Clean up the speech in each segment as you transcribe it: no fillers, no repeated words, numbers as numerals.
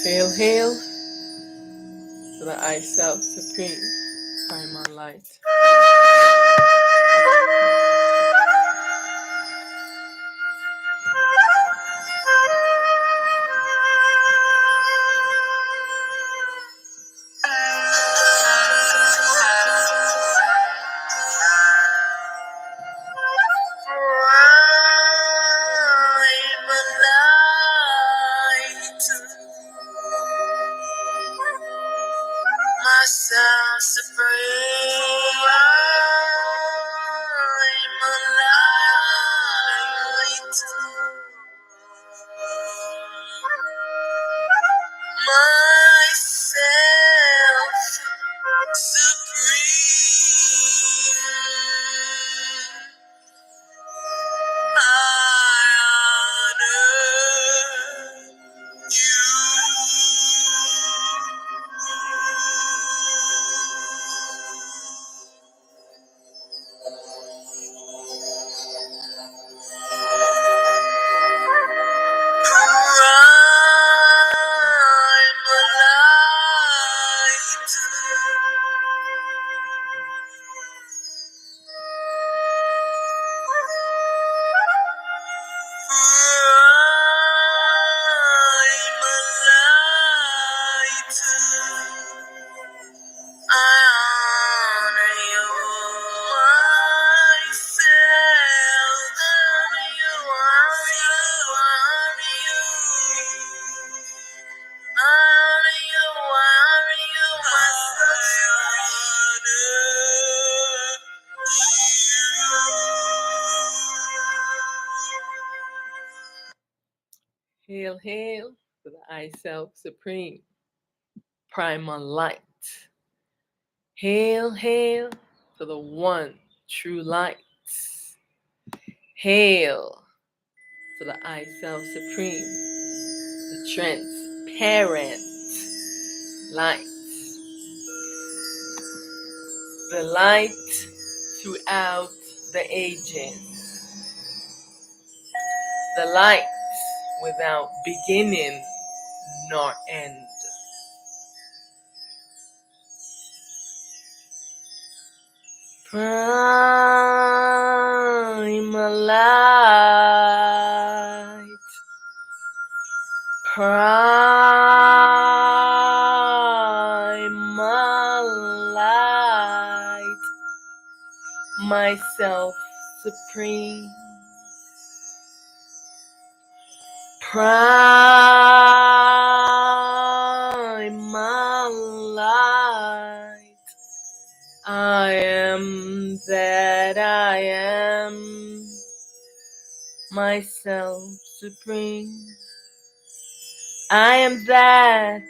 Hail, hail to the I Self Supreme, Primal Light. Myself supreme, I'm alive. Myself supreme, I honor you. Hail, hail to the I Self Supreme, Primal Light. Hail, hail to the one true light. Hail to the I Self Supreme, the transparent light. The light throughout the ages. The light without beginning nor end. Primal light. Primal light. Myself supreme. Primal light. I am that I am. Myself supreme. I am that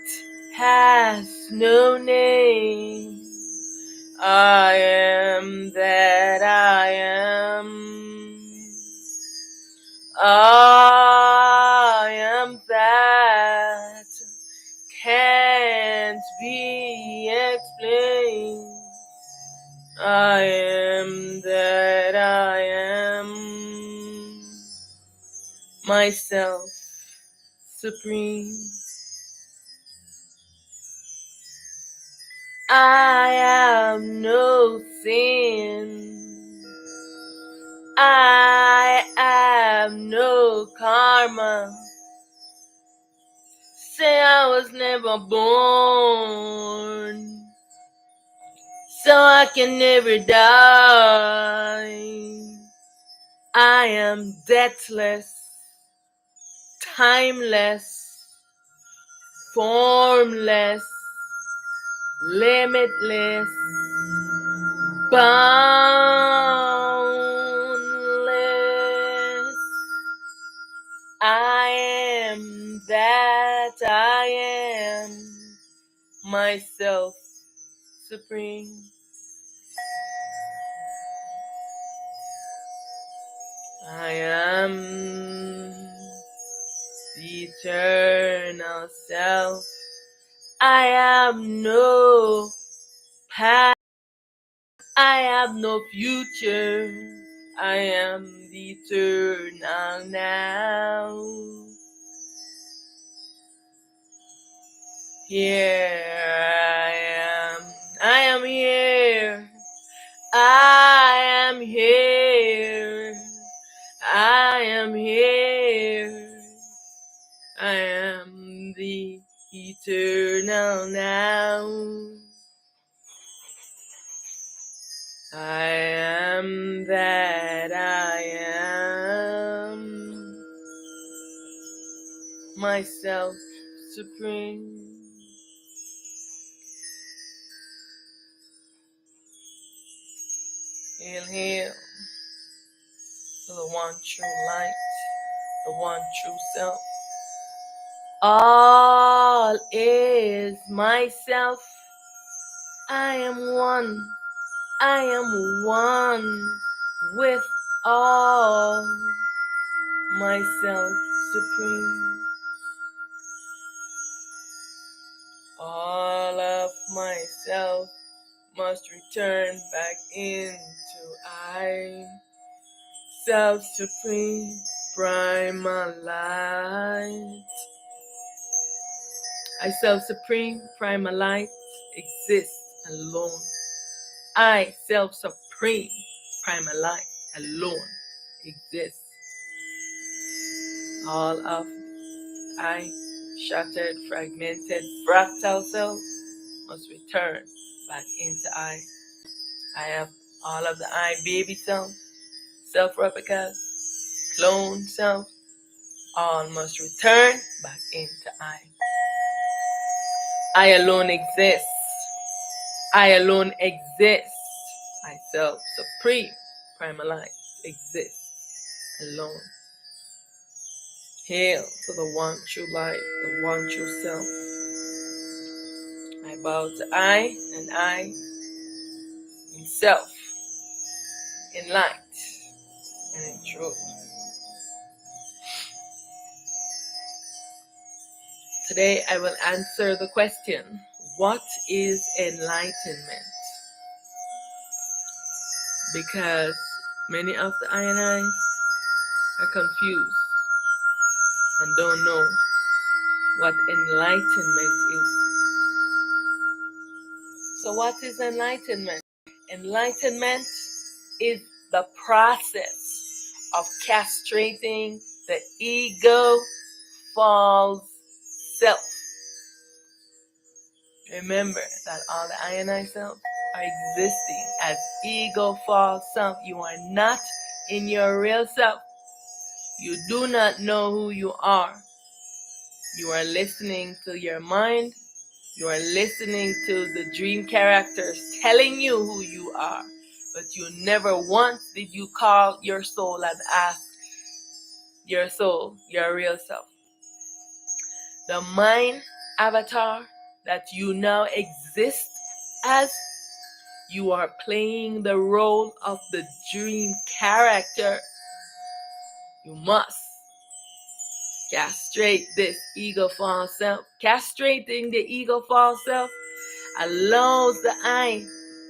has no name. I am that I am. I am that can't be explained. I am that I am. Myself supreme. I have no sin. I have no karma. Say I was never born, so I can never die. I am deathless, timeless, formless, limitless, boundless. I am that I am, myself supreme. I am the eternal self. I have no past. I have no future. I am the eternal now. Here I am. I am here. I am here. I am here. I am the eternal now. I am that I am. Myself supreme. Hail, hail to the one true light, the one true self. All is myself. I am one. I am one with all. Myself supreme. All of myself must return back into I. Self supreme, primal light. I self supreme, primal light, exist alone. I self supreme, primal light, alone, exist. All of I, shattered, fragmented, fractal self, must return back into I. I have all of the I baby self, self-replicas, clone self, all must return back into I. I alone exist. I alone exist. I self supreme, primal light, exist alone. Hail to the one true light, the one true self. I bow to I and I in self, in light, and in truth. Today I will answer the question, what is enlightenment? Because many of the I and I are confused and don't know what enlightenment is. So what is enlightenment? Enlightenment is the process of castrating the ego false self. Remember that all the I and I self are existing as ego false self. You are not in your real self. You do not know who you are. You are listening to your mind. You are listening to the dream characters telling you who you are. But you never once did you call your soul and ask your soul, your real self. The mind avatar that you now exist as, you are playing the role of the dream character. You must castrate this ego false self. Castrating the ego false self allows the I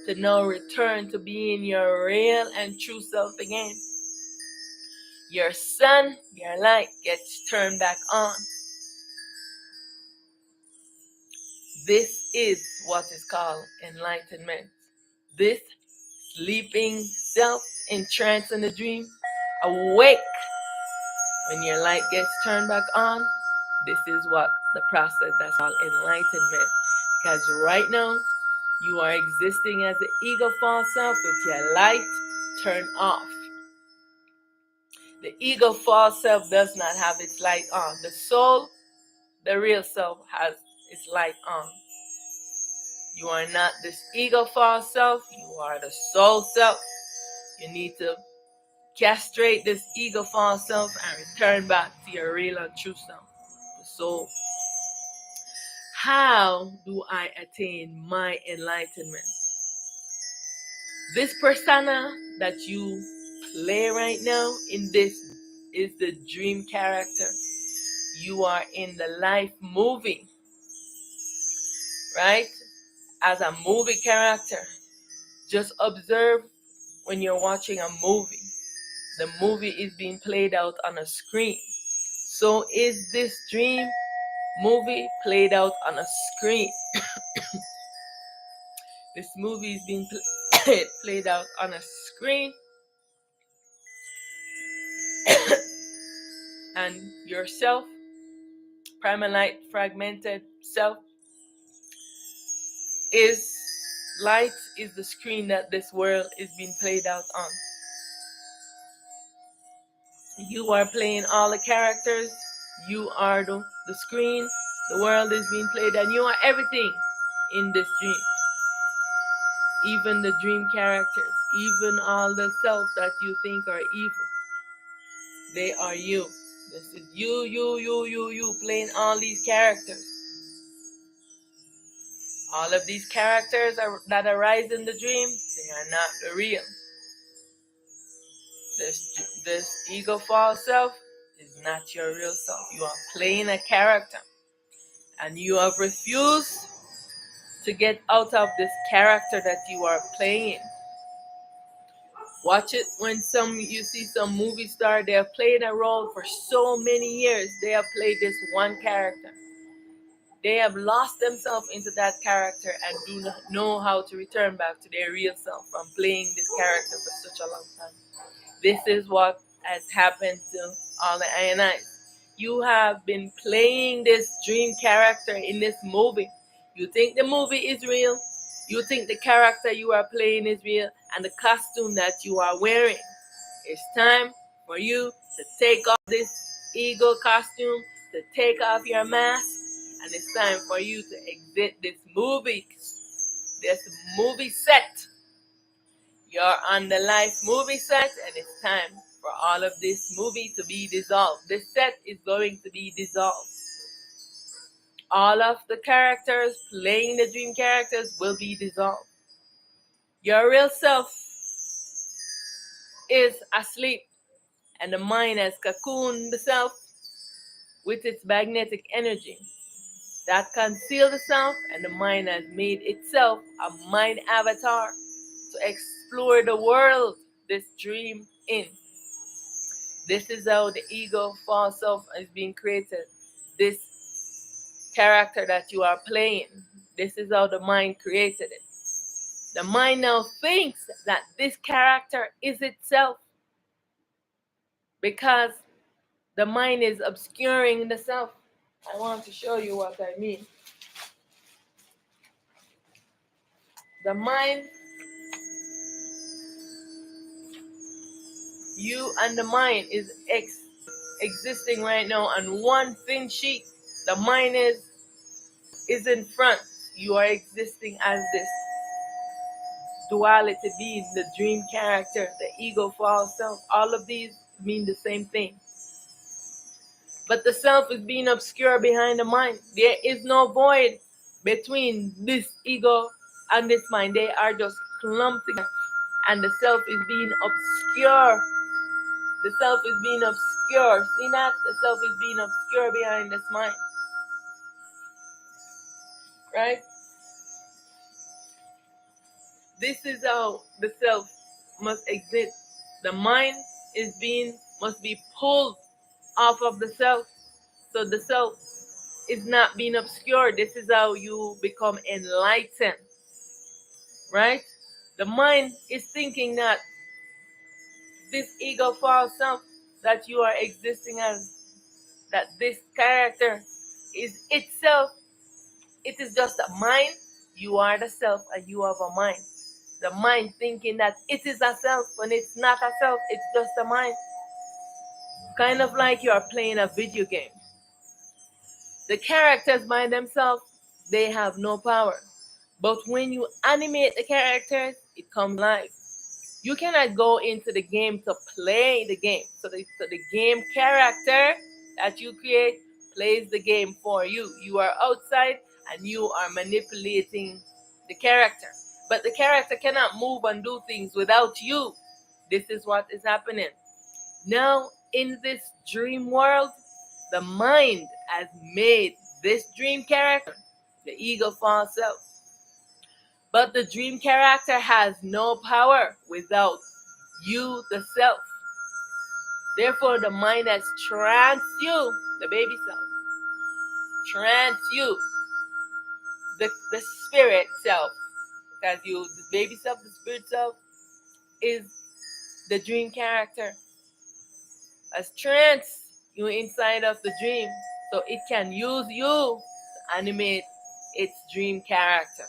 to now return to being your real and true self again. Your sun, your light gets turned back on. This is what is called enlightenment. This sleeping self in trance in the dream, awake when your light gets turned back on. This is what the process that's called enlightenment. Because right now, you are existing as the ego false self with your light turned off. The ego false self does not have its light on. The soul, the real self, has its light on. You are not this ego false self. You are the soul self. You need to castrate this ego false self and return back to your real and true self, the soul. How do I attain my enlightenment? This persona that you play right now in this is the dream character. You are in the life movie, right? As a movie character. Just observe when you're watching a movie. The movie is being played out on a screen. So is this dream movie played out on a screen. This movie is being played out on a screen, and yourself, primal light, fragmented self, is light is the screen that this world is being played out on. You are playing all the characters. You are the screen. The world is being played, and you are everything in this dream. Even the dream characters, even all the self that you think are evil, they are you. This is you playing all these characters. All of these characters that arise in the dream, they are not the real. This ego false self is not your real self. You are playing a character, and you have refused to get out of this character that you are playing. Watch it when you see some movie star, they have played a role for so many years. They have played this one character. They have lost themselves into that character and do not know how to return back to their real self from playing this character for such a long time. This is what has happened to all the INIs. You have been playing this dream character in this movie. You think the movie is real. You think the character you are playing is real, and the costume that you are wearing. It's time for you to take off this ego costume, to take off your mask, and it's time for you to exit this movie set. You're on the life movie set, and it's time for all of this movie to be dissolved. This set is going to be dissolved. All of the characters playing the dream characters will be dissolved. Your real self is asleep, and the mind has cocooned the self with its magnetic energy that conceals the self, and the mind has made itself a mind avatar to explore the world this dream in. This is how the ego false self is being created. This character that you are playing, this is how the mind created it. The mind now thinks that this character is itself because the mind is obscuring the self. I want to show you what I mean. The mind, you and the mind is existing right now on one thin sheet. The mind is in front. You are existing as this duality being, the dream character, the ego false self. All of these mean the same thing. But the self is being obscured behind the mind. There is no void between this ego and this mind. They are just clumped together. And the self is being obscured. The self is being obscured. See that? The self is being obscured behind this mind. Right? This is how the self must exist. The mind must be pulled off of the self. So the self is not being obscured. This is how you become enlightened. Right? The mind is thinking that this ego false self that you are existing as, that this character is itself. It is just a mind. You are the self and you have a mind. The mind thinking that it is a self when it's not a self, it's just a mind. Kind of like you are playing a video game. The characters by themselves, they have no power. But when you animate the characters, it comes alive. You cannot go into the game to play the game. So the game character that you create plays the game for you. You are outside and you are manipulating the character. But the character cannot move and do things without you. This is what is happening. Now, in this dream world, the mind has made this dream character, the ego false self. But the dream character has no power without you, the self. Therefore, the mind has tranced you, the baby self, trance you, the spirit self, because you, the baby self, the spirit self, is the dream character. As trance you inside of the dream, so it can use you to animate its dream character.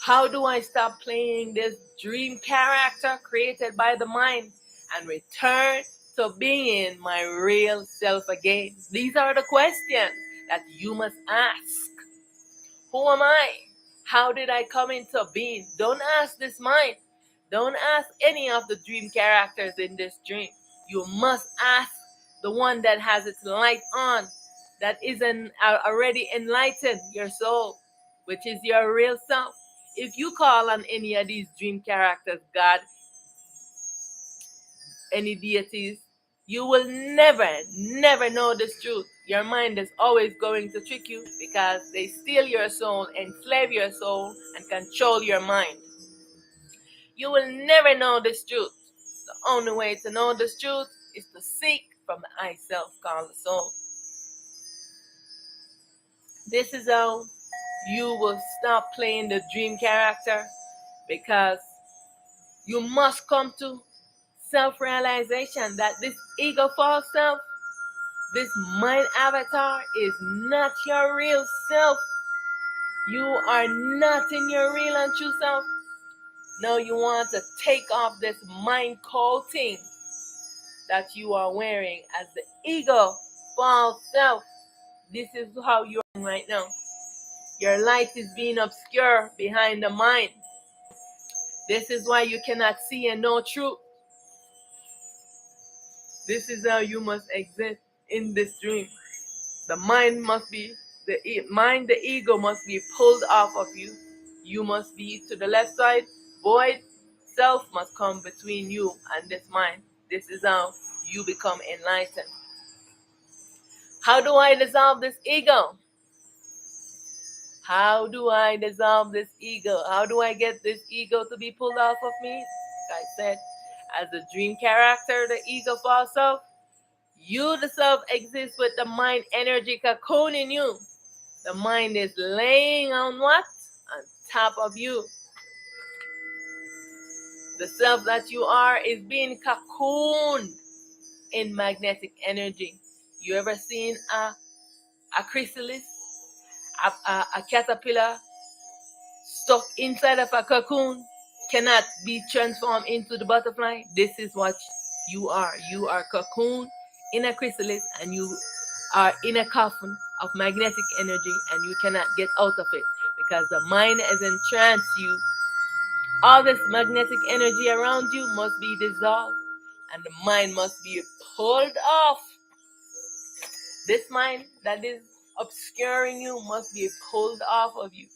How do I stop playing this dream character created by the mind and return to being my real self again? These are the questions that you must ask. Who am I? How did I come into being? Don't ask this mind. Don't ask any of the dream characters in this dream. You must ask the one that has its light on, that is already enlightened, your soul, which is your real self. If you call on any of these dream characters, God, any deities, you will never know this truth. Your mind is always going to trick you because they steal your soul, enslave your soul, and control your mind. You will never know this truth. The only way to know this truth is to seek from the I self called the soul. This is how you will stop playing the dream character, because you must come to self-realization that this ego false self, this mind avatar, is not your real self. You are not in your real and true self. Now you want to take off this mind coating that you are wearing as the ego false self. This is how you're right now. Your light is being obscured behind the mind. This is why you cannot see and know truth. This is how you must exist in this dream. The mind must be, the ego must be pulled off of you. You must be to the left side. Void self must come between you and this mind. This is how you become enlightened. How do I dissolve this ego? How do I dissolve this ego? How do I get this ego to be pulled off of me? Like I said, as the dream character, the ego falls off. You, the self, exists with the mind energy cocoon in you. The mind is laying on what? On top of you. The self that you are is being cocooned in magnetic energy. You ever seen a chrysalis, a caterpillar stuck inside of a cocoon, cannot be transformed into the butterfly? This is what you are. You are cocoon in a chrysalis, and you are in a coffin of magnetic energy, and you cannot get out of it because the mind has entranced you. All this magnetic energy around you must be dissolved, and the mind must be pulled off. This mind that is obscuring you must be pulled off of you.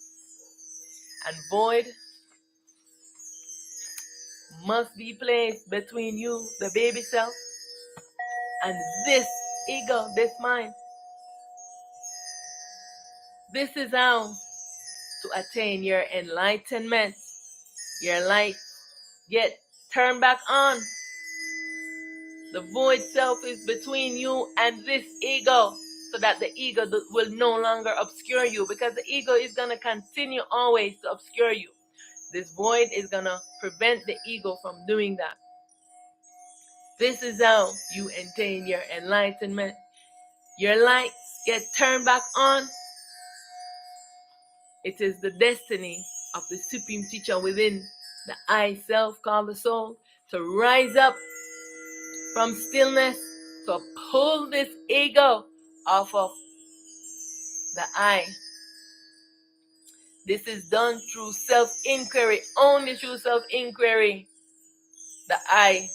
And void must be placed between you, the baby self, and this ego, this mind. This is how to attain your enlightenment. Your light get turned back on. The void self is between you and this ego, so that the ego will no longer obscure you, because the ego is going to continue always to obscure you. This void is going to prevent the ego from doing that. This is how you attain your enlightenment. Your lights get turned back on. It is the destiny of the supreme teacher within the I self called the soul to rise up from stillness, to pull this ego off of the I. This is done through self-inquiry. Only through self-inquiry the I,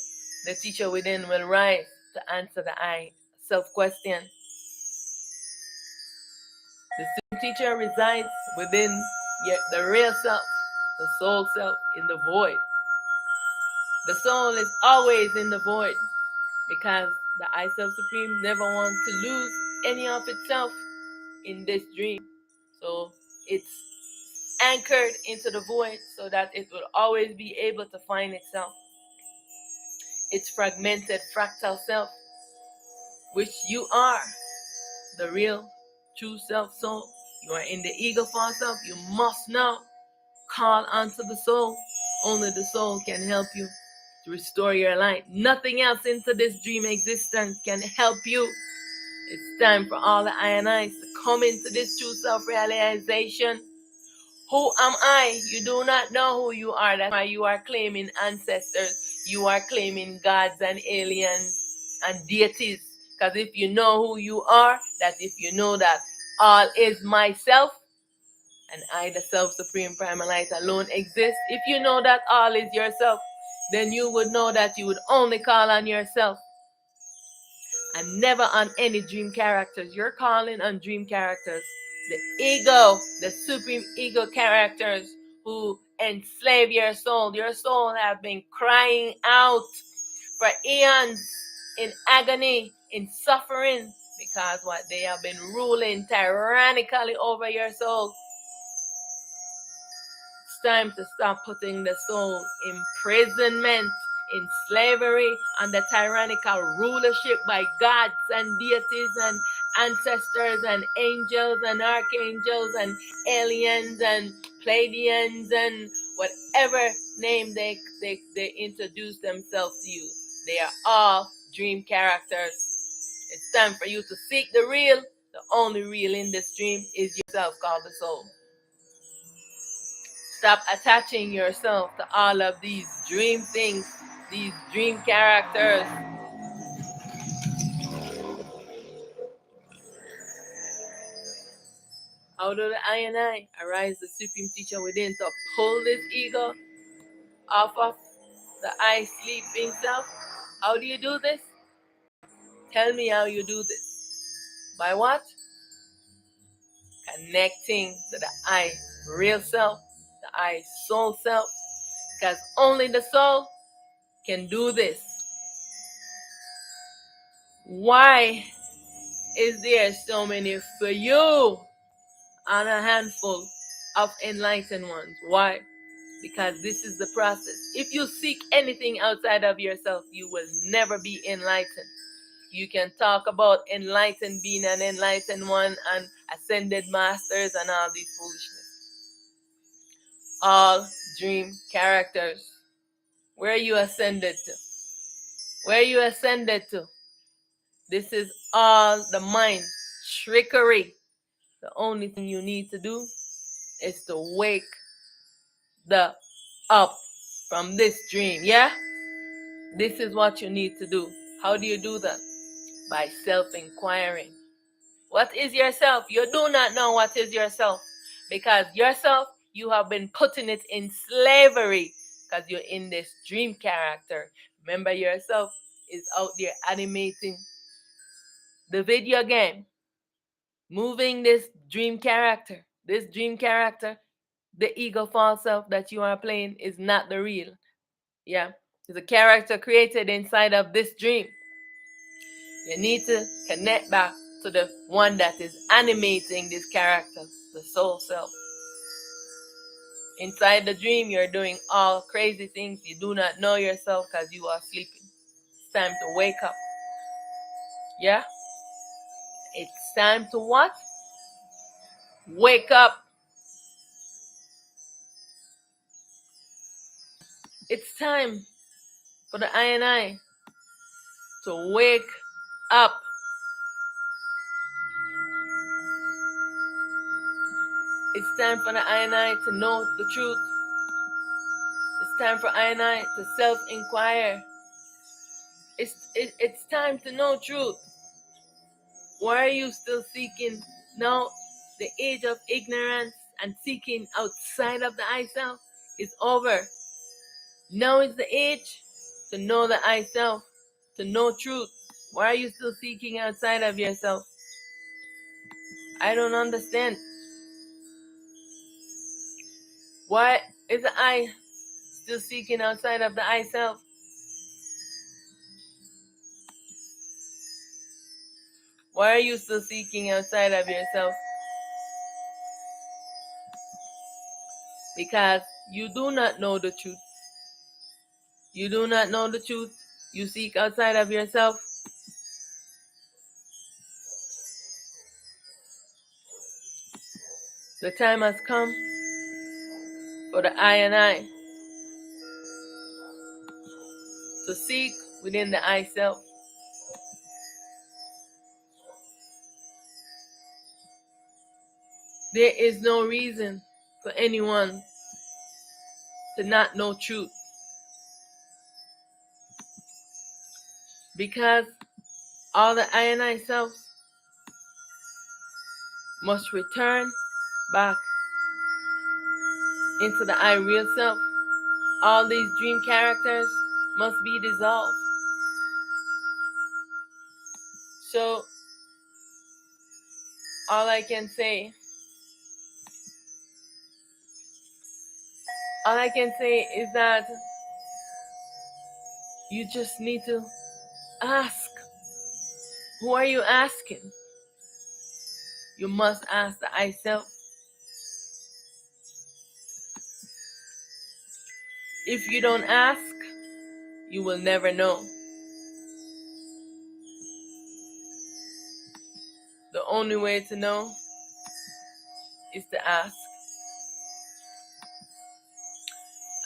the teacher within, will rise to answer the I self-question. The supreme teacher resides within the real self, the soul self, in the void. The soul is always in the void, because the I self supreme never wants to lose any of itself in this dream. So it's anchored into the void so that it will always be able to find itself. Its fragmented fractal self, which you are, the real true self soul. You are in the ego false self. You must now call onto the soul. Only the soul can help you to restore your light. Nothing else into this dream existence can help you. It's time for all the I and I's to come into this true self-realization. Who am I? You do not know who you are. That's why you are claiming ancestors. You are claiming gods and aliens and deities. Because if you know who you are, that if you know that all is myself, and I, the self-supreme primal light alone exist, if you know that all is yourself, then you would know that you would only call on yourself and never on any dream characters. You're calling on dream characters. The ego, the supreme ego characters who enslave your soul. Your soul have been crying out for eons in agony, in suffering, because what they have been ruling tyrannically over your soul. It's time to stop putting the soul in imprisonment, in slavery, under tyrannical rulership by gods and deities and ancestors and angels and archangels and aliens and Pleiadians and whatever name they introduce themselves to you. They are all dream characters. It's time for you to seek the real. The only real in this dream is yourself, called the soul. Stop attaching yourself to all of these dream things, these dream characters. How do the I and I arise, the supreme teacher within, to pull this ego off of the I sleeping self? How do you do this? Tell me how you do this. By what? Connecting to the I real self, the I soul self. Because only the soul can do this. Why is there so many for you and a handful of enlightened ones? Why? Because this is the process. If you seek anything outside of yourself, you will never be enlightened. You can talk about enlightened, being an enlightened one and ascended masters and all these foolishness. All dream characters. Where you ascended to? Where you ascended to? This is all the mind trickery. The only thing you need to do is to wake the up from this dream. Yeah? This is what you need to do. How do you do that? By self-inquiring. What is yourself? You do not know what is yourself. Because yourself, you have been putting it in slavery. Because you're in this dream character. Remember, yourself is out there animating the video game. Moving this dream character. This dream character, the ego false self that you are playing, is not the real. Yeah. It's a character created inside of this dream. You need to connect back to the one that is animating this character, the soul self. Inside the dream, you're doing all crazy things. You do not know yourself because you are sleeping. It's time to wake up. Yeah? It's time to what? Wake up. It's time for the I and I to wake up. It's time for the I and I to know the truth. It's time for I and I to self-inquire. It's time to know truth. Why are you still seeking now? The age of ignorance and seeking outside of the I self is over. Now is the age to know the I self, to know truth. Why are you still seeking outside of yourself? I don't understand. Why is the I still seeking outside of the I self? Why are you still seeking outside of yourself? Because you do not know the truth. You do not know the truth. You seek outside of yourself. The time has come for the I and I to seek within the I self. There is no reason for anyone to not know truth, because all the I and I selves must return back into the I real self. All these dream characters must be dissolved. So all I can say is that you just need to ask. Who are you asking? You must ask the I self. If you don't ask, you will never know. The only way to know is to ask.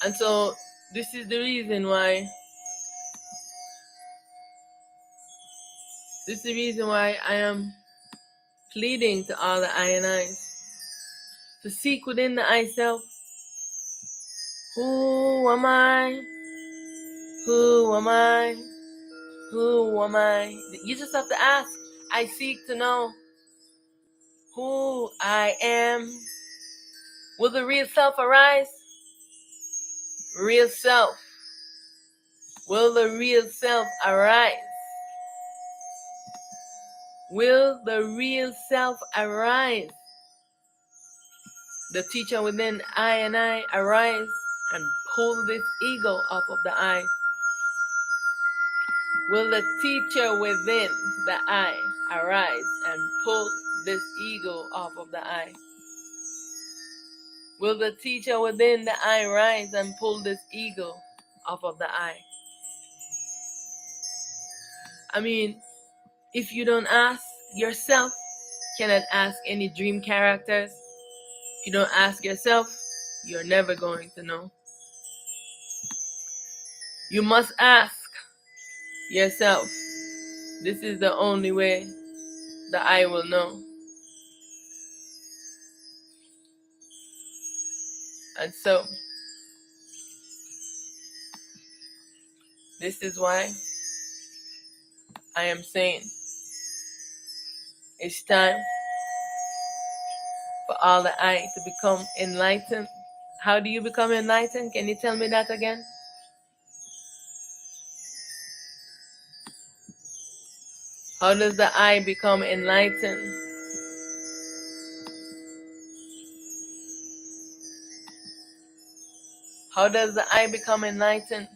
And so this is the reason why I am pleading to all the I and I's to seek within the I self. Who am I? Who am I? Who am I? You just have to ask. I seek to know who I am. Will the real self arise? Real self. Will the real self arise? Will the real self arise? The teacher within I and I arise and pull this ego off of the I. Will the teacher within the I arise and pull this ego off of the I? Will the teacher within the I rise and pull this ego off of the I? I mean, if you don't ask yourself, cannot ask any dream characters. If you don't ask yourself, you're never going to know. You must ask yourself. This is the only way that I will know. And so, this is why I am saying it's time for all the I to become enlightened. How do you become enlightened? Can you tell me that again? How does the I become enlightened? How does the I become enlightened?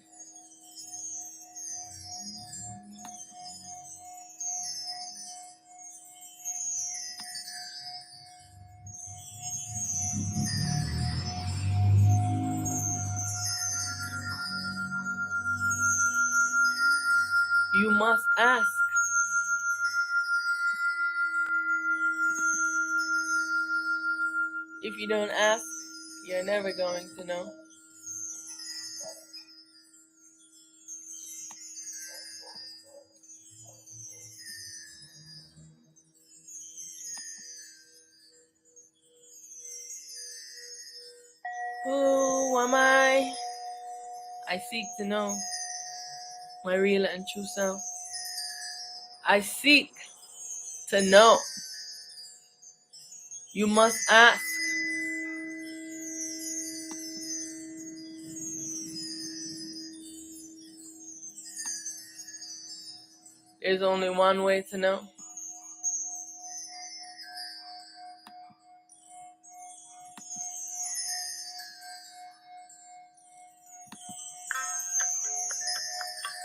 You must ask. If you don't ask, you're never going to know. Who am I? I seek to know my real and true self. I seek to know. You must ask. There's only one way to know.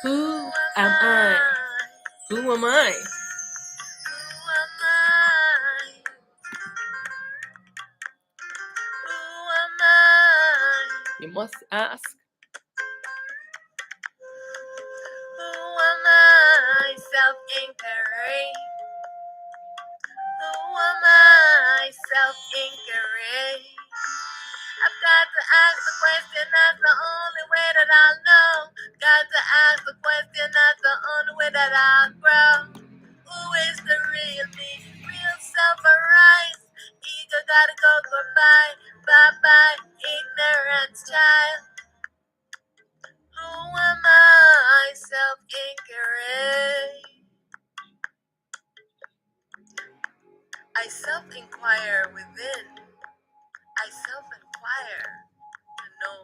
Who am I? Who am I? You must ask. Who am I? Self-inquiry. Who am I? self-inquiry. I've got to ask the question, that's the only way that I'll know. Got to ask the question, that's the only way that I'll grow. Who is the real me? Real self arise. Ego gotta go goodbye. Bye-bye, ignorance child. Who am I? Self-inquiry. I self-inquire within. I self-inquire to know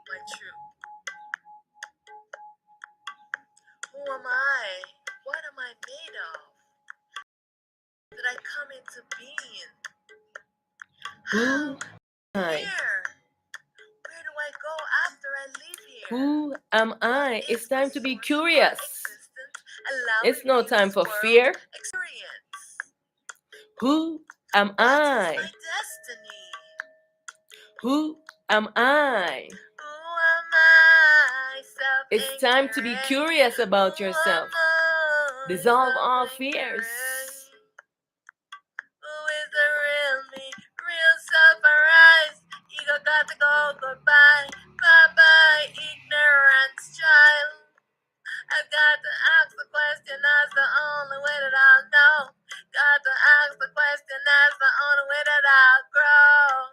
my truth. Who am I? What am I made of? Did I come into being? Who am I? Where do I go after I leave here? Who am I? It's time to be curious. It's no time for fear. Experience. Who am What is I? my destiny? Who am I? Who am I? It's time to be curious about yourself. Dissolve all fears. Who is the real me? Real self arise. Ego got to go goodbye. Bye-bye, ignorance child. I've got to ask the question, that's the only way that I'll know. Got to ask the question, that's the only way that I'll grow.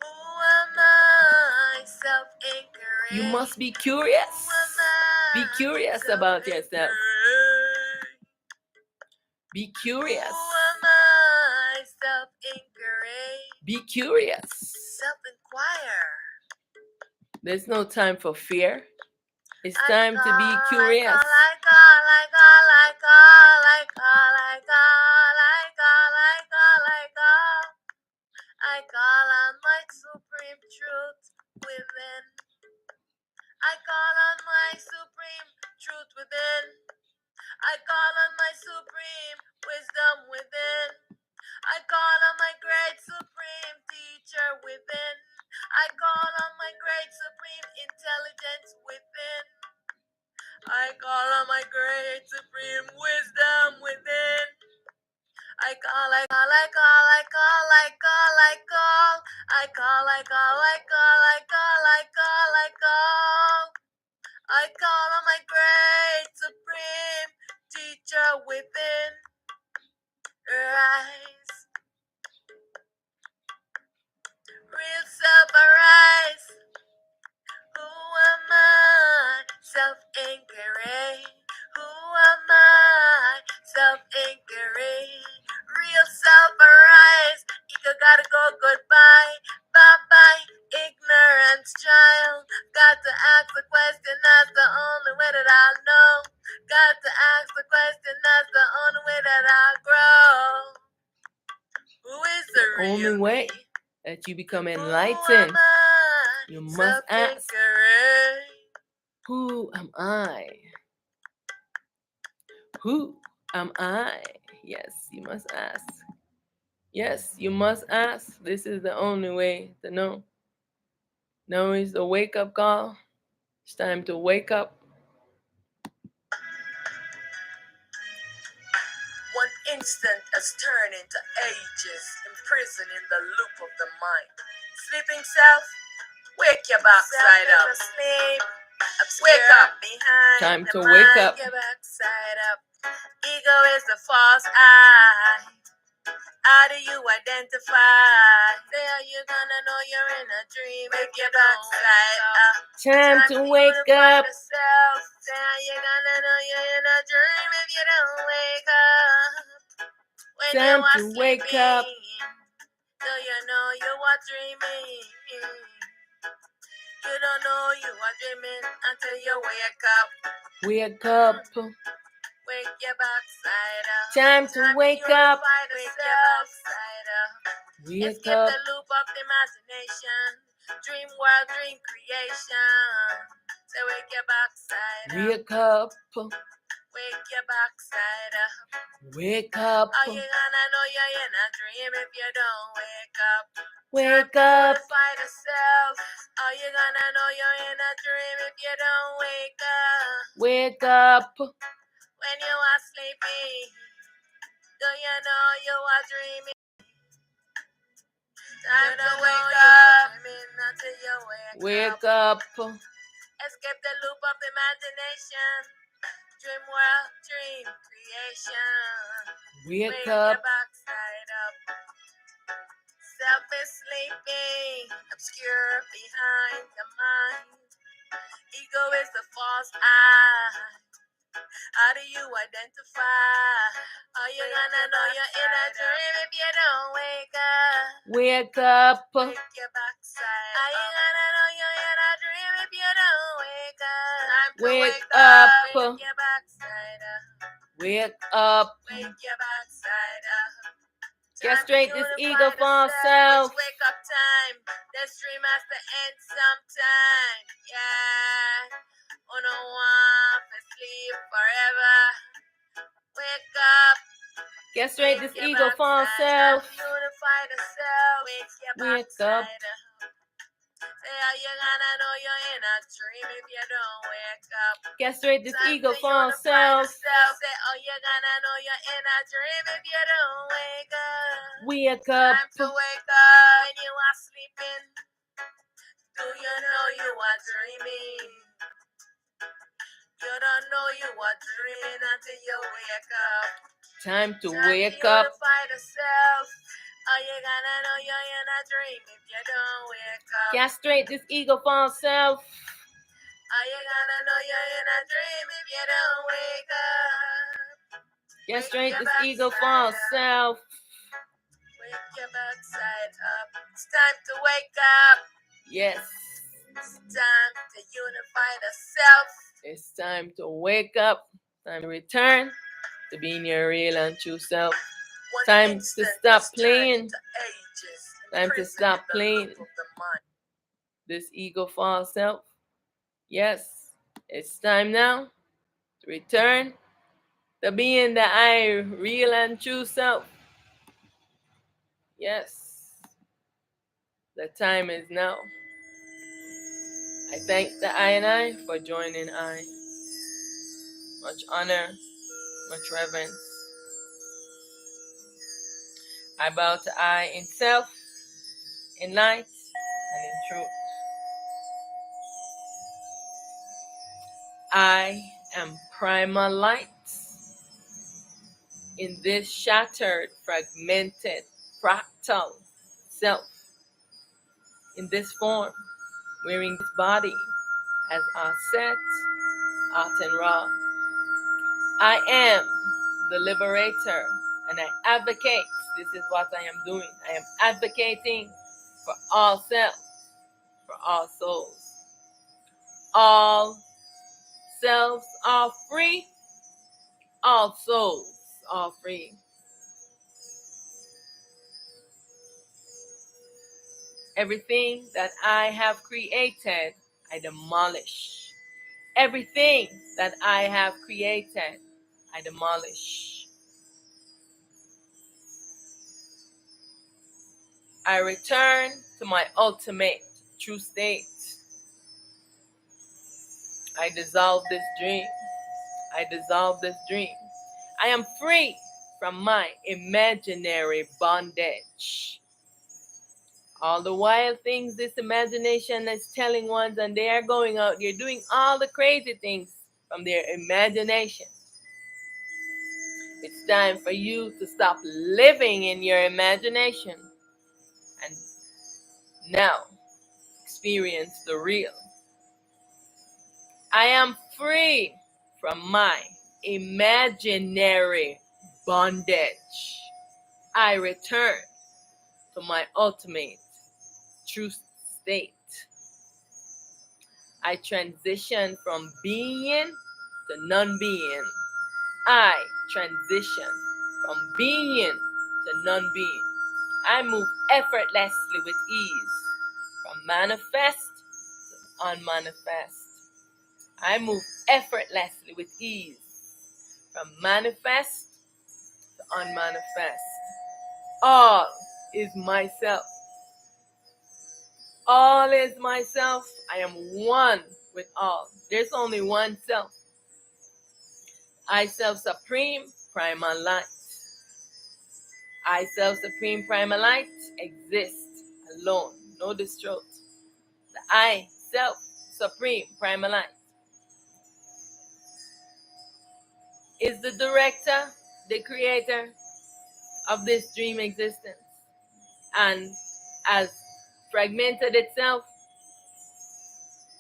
Who am I? Self-inquiry. You must be curious. Be curious about yourself. Be curious. Who am I? Self-inquiry. Be curious. Self-inquire. There's no time for fear. It's time to be curious. I call on my supreme truth within. I call on my supreme truth within. I call on my supreme wisdom within. I call on my great supreme teacher within. I call on my great supreme intelligence within. I call on my great supreme wisdom within. I call, I call, I call, I call, I call, I call. I call, I call, I call, I call, I call, I call. I call on my great supreme teacher within. Rise. Real self arise. Who am I? Self-inquiry. Who am I? Self-inquiry. Real self arise. Ego gotta go goodbye. Bye-bye, ignorance child. Got to ask the question, that's the only way that I'll know. Got to ask the question, that's the only way that I'll grow. Who is the real Only way me? that you become enlightened. You must ask, who am I? Who am I? Yes, you must ask. Yes, you must ask. This is the only way to know. Now is the wake-up call. It's time to wake up. One instant has turned into ages, imprisoned in the loop of the mind. Sleeping self, wake your backside up. Sleep, wake up behind. Time to mind, wake up. your backside up. Ego is the false eye. How do you identify? Say how you gonna know you're in a dream if your backside up. Time to wake up. Say how you gonna know you're in a dream if you don't wake up. When Time you are to wake up. do you know you are dreaming? You don't know you are dreaming until you wake up. Wake up. Wake your backside up. Time to wake up. Wake your backside up. Wake Escape up. the loop of imagination. Dream world, dream creation. So wake your backside up. Wake up. Wake your backside up. Wake up. How you gonna know you're in a dream if you don't wake up? Wake up. Purify the self. How you gonna know you're in a dream if you don't wake up? Wake up. When you are sleeping, Do you know you are dreaming? Time to wake up. Dreaming until you wake up. Escape the loop of imagination. Dream world, dream creation. Wake your up. backside up. Self is sleeping, obscure behind the mind. Ego is the false eye. How do you identify? Are you gonna know you're in a dream if you don't wake up? Wake up. Wake your backside. Are you gonna know you're in a dream if you don't wake up? Time to Wake wake up. up. Wake your backside up. Wake up. Wake your backside up. Castrate this ego false self. It's wake up time. This dream has to end sometime. Yeah. Oh no one for sleep forever. Wake up. Castrate this ego false self. Unify the self. Wake up. Say how you gonna know you're in a dream if you don't wake up. Castrate this Time ego to false unify self. the self. Say how you gonna know you're in a dream if you don't wake up. Wake up. Time to wake up when you are sleeping. Do you know you are dreaming? You don't know you are dreaming until you wake up. Time to Time wake to up. unify the self. Are you gonna know you're in a dream if you don't wake up? Castrate this ego false self. Are you gonna know you're in a dream if you don't wake up? Castrate this ego false self. Wake your backside up. It's time to wake up. Yes. It's time to unify the self. It's time to wake up. Time to return to being your real and true self. Time to stop playing. Time to stop playing this ego false self. Yes, it's time now to return to being the I real and true self. Yes, the time is now. I thank the I and I for joining I. Much honor, much reverence. I bow to I in self, in light, and in truth. I am primal light in this shattered, fragmented, fractal self. In this form, wearing this body as Auset, Aten. I am the Liberator, and I advocate. This is what I am doing. I am advocating for all selves, for all souls. All selves are free. All souls are free. Everything that I have created, I demolish. Everything that I have created, I demolish. I return to my ultimate true state. I dissolve this dream. I dissolve this dream. I am free from my imaginary bondage. All the wild things this imagination is telling ones, and they are going out, they're doing all the crazy things from their imagination. It's time for you to stop living in your imagination and now experience the real. I am free from my imaginary bondage. I return to my ultimate true state. I transition from being to non-being. I transition from being to non-being. I move effortlessly with ease from manifest to unmanifest. I move effortlessly with ease from manifest to unmanifest. All is myself. All is myself. I am one with all. There's only one self. I self supreme, primal light. I, Self Supreme Primal Light, exist alone. Notice throat. The I, Self Supreme Primal Light, is the director, the creator of this dream existence, and has fragmented itself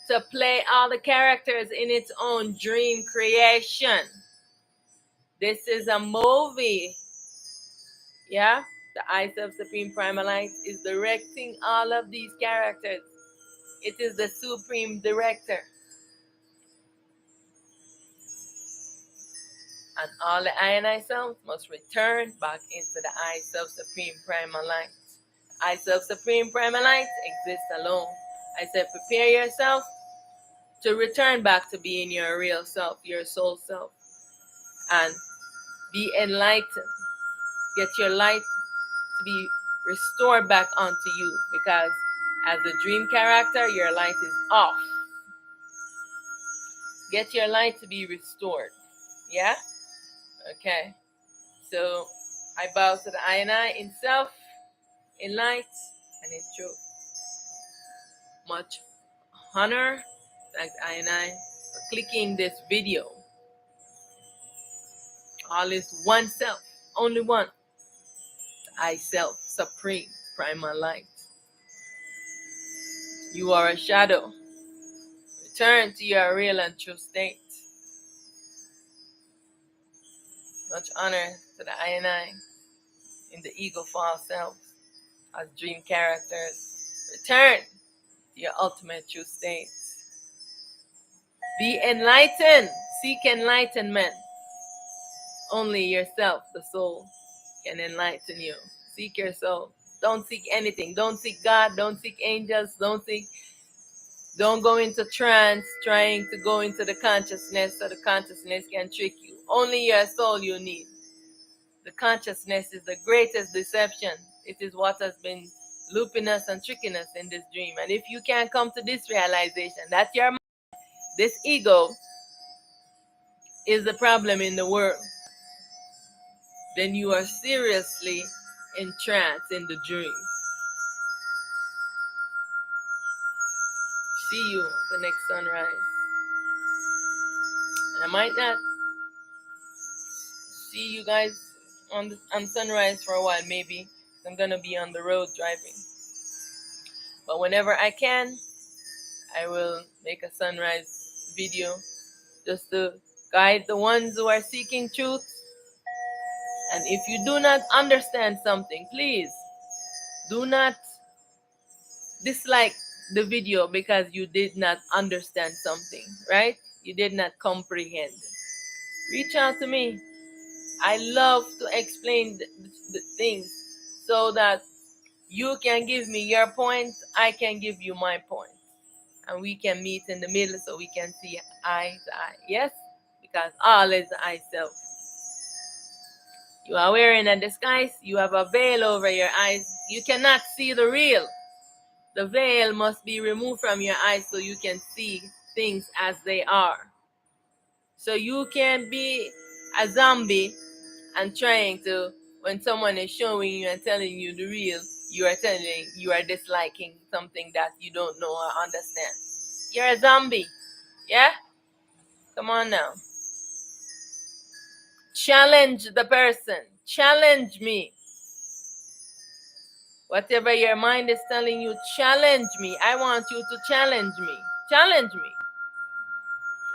to play all the characters in its own dream creation. This is a movie. Yeah? The I Self Supreme Primal Light is directing all of these characters. It is the Supreme Director. And all the I and I selves must return back into the I Self Supreme Primal Light. I Self Supreme Primal Light exists alone. I said prepare yourself to return back to being your real self, your soul self. And be enlightened. Get your light to be restored back onto you, because as a dream character, your light is off. Get your light to be restored. Yeah? Okay. So I bow to the I and I in self, in light, and in truth. Much honor. Thank I and I for clicking this video. All is one self, only one. I Self Supreme Primal Light. You are a shadow. Return to your real and true state. Much honor to the I and I in the ego false self as dream characters. Return to your ultimate true state. Be enlightened. Seek enlightenment. Only yourself, the soul, can enlighten you. Seek your soul. Don't seek anything. Don't seek God. Don't seek angels. Don't go into trance trying to go into the consciousness so the consciousness can trick you. Only your soul you need. The consciousness is the greatest deception. It is what has been looping us and tricking us in this dream. And if you can't come to this realization that your mind, this ego, is the problem in the world, then you are seriously entranced in the dream. See you the next sunrise. And I might not see you guys on sunrise for a while, maybe. I'm gonna be on the road driving. But whenever I can, I will make a sunrise video just to guide the ones who are seeking truth. And if you do not understand something, please do not dislike the video because you did not understand something, right? You did not comprehend. Reach out to me. I love to explain the things so that you can give me your point, I can give you my point, and we can meet in the middle so we can see eye to eye. Yes? Because all is the I self. You are wearing a disguise, you have a veil over your eyes. You cannot see the real. The veil must be removed from your eyes so you can see things as they are. So you can be a zombie and trying to, when someone is showing you and telling you the real, you are disliking something that you don't know or understand. You're a zombie. Yeah? Come on now. Challenge the person. Challenge me. Whatever your mind is telling you, challenge me. I want you to challenge me. Challenge me.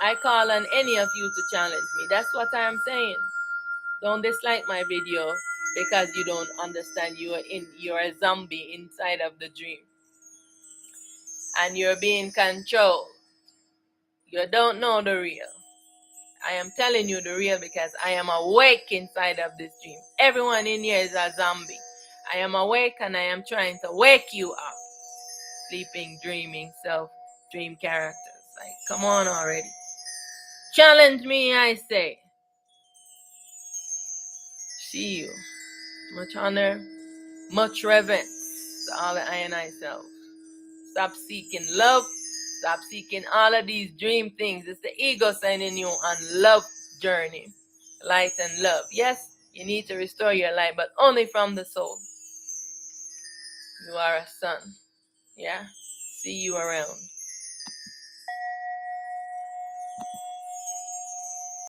I call on any of you to challenge me. That's what I am saying. Don't dislike my video because you don't understand. You're a zombie inside of the dream. And you're being controlled. You don't know the real. I am telling you the real because I am awake inside of this dream. Everyone in here is a zombie. I am awake and I am trying to wake you up. Sleeping, dreaming, dream characters. Like, come on already. Challenge me, I say. See you. Much honor, much reverence to all the I and I self. Stop seeking love. Stop seeking all of these dream things. It's the ego sending you on love journey. Light and love. Yes, You need to restore your light, but only from the soul. You are a son. Yeah? See you around.